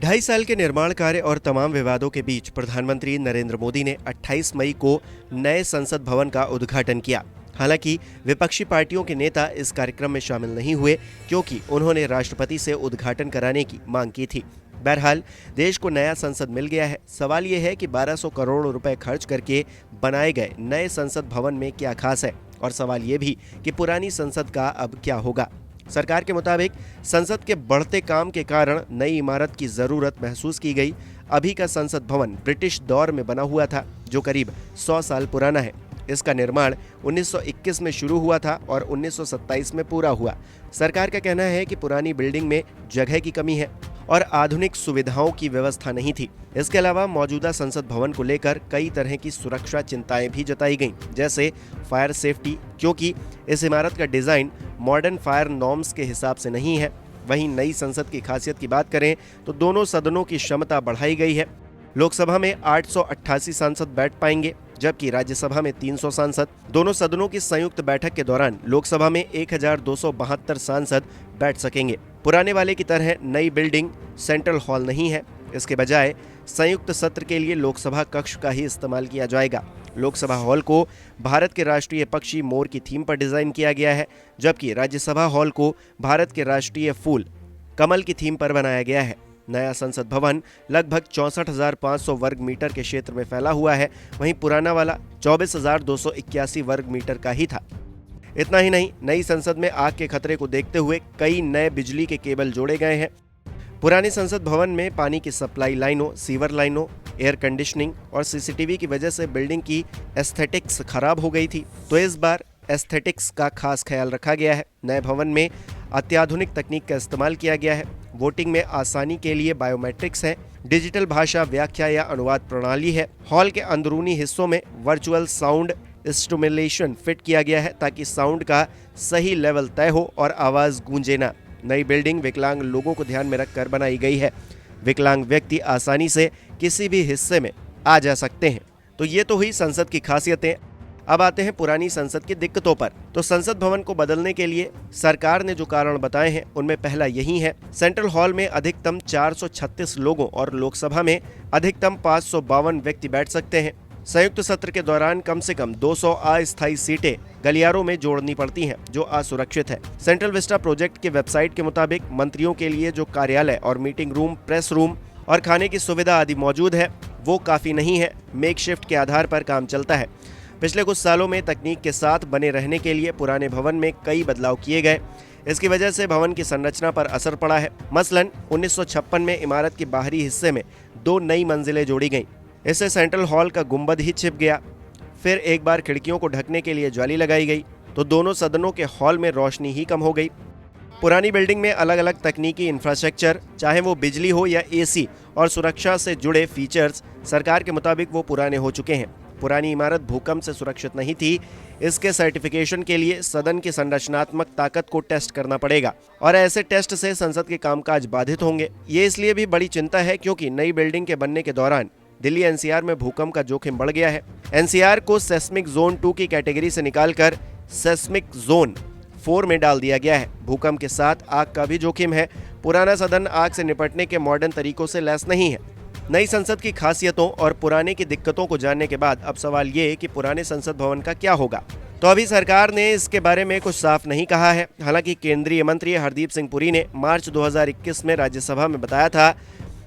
2.5 साल के निर्माण कार्य और तमाम विवादों के बीच प्रधानमंत्री नरेंद्र मोदी ने 28 मई को नए संसद भवन का उद्घाटन किया। हालांकि विपक्षी पार्टियों के नेता इस कार्यक्रम में शामिल नहीं हुए क्योंकि उन्होंने राष्ट्रपति से उद्घाटन कराने की मांग की थी। बहरहाल देश को नया संसद मिल गया है। सवाल ये है कि 1200 करोड़ रुपए खर्च करके बनाए गए नए संसद भवन में क्या खास है, और सवाल ये भी कि पुरानी संसद का अब क्या होगा। सरकार के मुताबिक संसद के बढ़ते काम के कारण नई इमारत की जरूरत महसूस की गई। अभी का संसद भवन ब्रिटिश दौर में बना हुआ था, जो करीब 100 साल पुराना है। इसका निर्माण 1921 में शुरू हुआ था और 1927 में पूरा हुआ। सरकार का कहना है कि पुरानी बिल्डिंग में जगह की कमी है और आधुनिक सुविधाओं की व्यवस्था नहीं थी। इसके अलावा मौजूदा संसद भवन को लेकर कई तरह की सुरक्षा चिंताएं भी जताई गईं, जैसे फायर सेफ्टी, क्योंकि इस इमारत का डिजाइन मॉडर्न फायर नॉर्म्स के हिसाब से नहीं है। वहीं नई संसद की खासियत की बात करें तो दोनों सदनों की क्षमता बढ़ाई गई है। लोकसभा में 888 सांसद बैठ पाएंगे, जबकि राज्यसभा में 300 सांसद। दोनों सदनों की संयुक्त बैठक के दौरान लोकसभा में 1272 सांसद बैठ सकेंगे। पुराने वाले की तरह नई बिल्डिंग सेंट्रल हॉल नहीं है। इसके बजाय संयुक्त सत्र के लिए लोकसभा कक्ष का ही इस्तेमाल किया जाएगा। लोकसभा हॉल को भारत के राष्ट्रीय पक्षी मोर की थीम पर डिजाइन किया गया है, जबकि राज्यसभा हॉल को भारत के राष्ट्रीय फूल कमल की थीम पर बनाया गया है। नया संसद भवन लगभग 64,500 वर्ग मीटर के क्षेत्र में फैला हुआ है। वहीं पुराना वाला 24,281 वर्ग मीटर का ही था। इतना ही नहीं, नई संसद में आग के खतरे को देखते हुए कई नए बिजली के केबल जोड़े गए हैं। पुराने संसद भवन में पानी की सप्लाई लाइनों, सीवर लाइनों, एयर कंडीशनिंग और सीसीटीवी की वजह से बिल्डिंग की एस्थेटिक्स खराब हो गई थी, तो इस बार एस्थेटिक्स का खास ख्याल रखा गया है। नए भवन में अत्याधुनिक तकनीक का इस्तेमाल किया गया है। वोटिंग में आसानी के लिए बायोमेट्रिक्स है। डिजिटल भाषा व्याख्या या अनुवाद प्रणाली है। हॉल के अंदरूनी हिस्सों में वर्चुअल साउंड स्टिमुलेशन फिट किया गया है ताकि साउंड का सही लेवल तय हो और आवाज गूंजे ना। नई बिल्डिंग विकलांग लोगों को ध्यान में रखकर बनाई गई है। विकलांग व्यक्ति आसानी से किसी भी हिस्से में आ जा सकते हैं। तो ये तो हुई संसद की खासियतें। अब आते हैं पुरानी संसद की दिक्कतों पर। तो संसद भवन को बदलने के लिए सरकार ने जो कारण बताए हैं उनमें पहला यही है। सेंट्रल हॉल में अधिकतम 436 लोगों और लोकसभा में अधिकतम 552 व्यक्ति बैठ सकते हैं। संयुक्त सत्र के दौरान कम से कम 200 अस्थायी सीटें गलियारों में जोड़नी पड़ती हैं, जो असुरक्षित है। सेंट्रल विस्टा प्रोजेक्ट के वेबसाइट के मुताबिक मंत्रियों के लिए जो कार्यालय और मीटिंग रूम, प्रेस रूम और खाने की सुविधा आदि मौजूद है, वो काफी नहीं है। मेकशिफ्ट के आधार पर काम चलता है। पिछले कुछ सालों में तकनीक के साथ बने रहने के लिए पुराने भवन में कई बदलाव किए गए। इसकी वजह से भवन की संरचना पर असर पड़ा है। मसलन 1956 में इमारत के बाहरी हिस्से में 2 नई मंजिलें जोड़ी गईं। इससे सेंट्रल हॉल का गुंबद ही छिप गया। फिर एक बार खिड़कियों को ढकने के लिए जाली लगाई गई, तो दोनों सदनों के हॉल में रोशनी ही कम हो गई। पुरानी बिल्डिंग में अलग अलग तकनीकी इंफ्रास्ट्रक्चर, चाहे वो बिजली हो या एसी, और सुरक्षा से जुड़े फीचर्स सरकार के मुताबिक वो पुराने हो चुके हैं। पुरानी इमारत भूकंप से सुरक्षित नहीं थी। इसके सर्टिफिकेशन के लिए सदन की संरचनात्मक ताकत को टेस्ट करना पड़ेगा और ऐसे टेस्ट से संसद के कामकाज बाधित होंगे। ये इसलिए भी बड़ी चिंता है क्योंकि नई बिल्डिंग के बनने के दौरान दिल्ली एनसीआर में भूकंप का जोखिम बढ़ गया है। एनसीआर को सेस्मिक जोन 2 की कैटेगरी से निकालकर सेस्मिक जोन 4 में डाल दिया गया है। भूकंप के साथ आग का भी जोखिम है। पुराना सदन आग से निपटने के मॉडर्न तरीकों से लैस नहीं है। नई संसद की खासियतों और पुराने की दिक्कतों को जानने के बाद अब सवाल ये कि पुराने संसद भवन का क्या होगा। तो अभी सरकार ने इसके बारे में कुछ साफ नहीं कहा है। हालांकि केंद्रीय मंत्री हरदीप सिंह पुरी ने मार्च 2021 में राज्यसभा में बताया था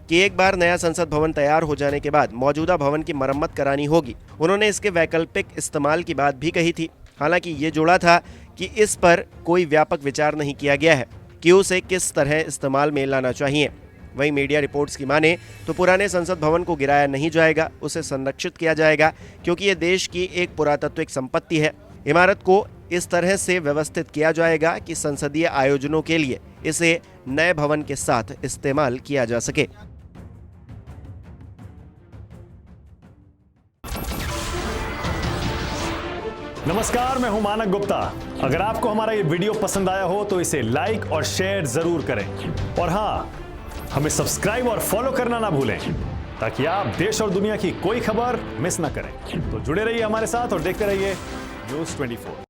कि एक बार नया संसद भवन तैयार हो जाने के बाद मौजूदा भवन की मरम्मत करानी होगी। उन्होंने इसके वैकल्पिक इस्तेमाल की बात भी कही थी। हालांकि ये जोड़ा था कि इस पर कोई व्यापक विचार नहीं किया गया है कि उसे किस तरह इस्तेमाल में लाना चाहिए। वहीं मीडिया रिपोर्ट्स की माने तो पुराने संसद भवन को गिराया नहीं जाएगा, उसे संरक्षित किया जाएगा, क्योंकि ये देश की एक पुरातात्विक संपत्ति है। इमारत को इस तरह से व्यवस्थित किया जाएगा कि संसदीय आयोजनों के लिए इसे नए भवन के साथ इस्तेमाल किया जा सके। नमस्कार, मैं हूं मानक गुप्ता। अगर आपको हमारा ये वीडियो पसंद आया हो तो इसे लाइक और शेयर जरूर करें, और हाँ, हमें सब्सक्राइब और फॉलो करना ना भूलें ताकि आप देश और दुनिया की कोई खबर मिस ना करें। तो जुड़े रहिए हमारे साथ और देखते रहिए न्यूज़ 24।